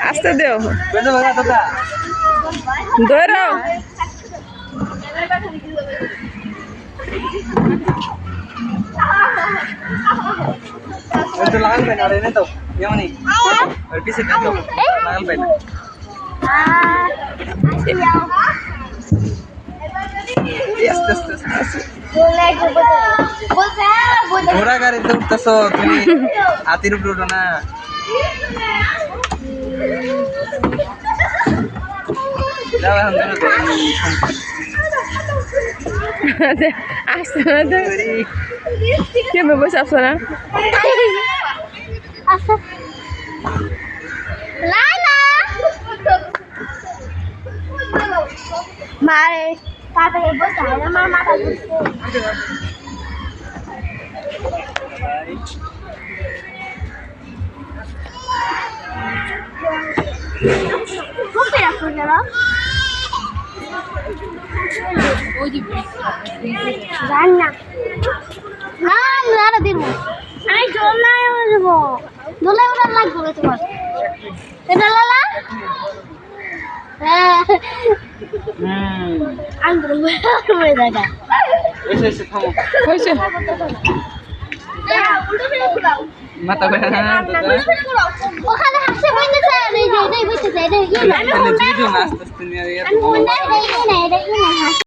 আস্তে দেও ধরো লাগাল পাই না আর এনে তো এমনি আর পিছে কাটো লাগাল পাই না ঘোড়া গাড়িতে উঠতেছো তুমি হাতির উপরে উঠো না আসছে না কে বসে আসছে না মারে তাড়াতাড়ি বসে আমার মাথা ঘুরছে কোথায় রাখো যারা জান না না আমরা দিব আমি জল না দেব দোলে ওটা লাগবে না তোমার এটা লালা হ্যাঁ আন্দর মে দাদা এসে থামো হইছে মাথা বেড়া না ওখানে হাসে বইতেছে এই যে এটাই বইতেছে এটা ইয়ে না ভিডিও না আস্তে আস্তে নিয়ে না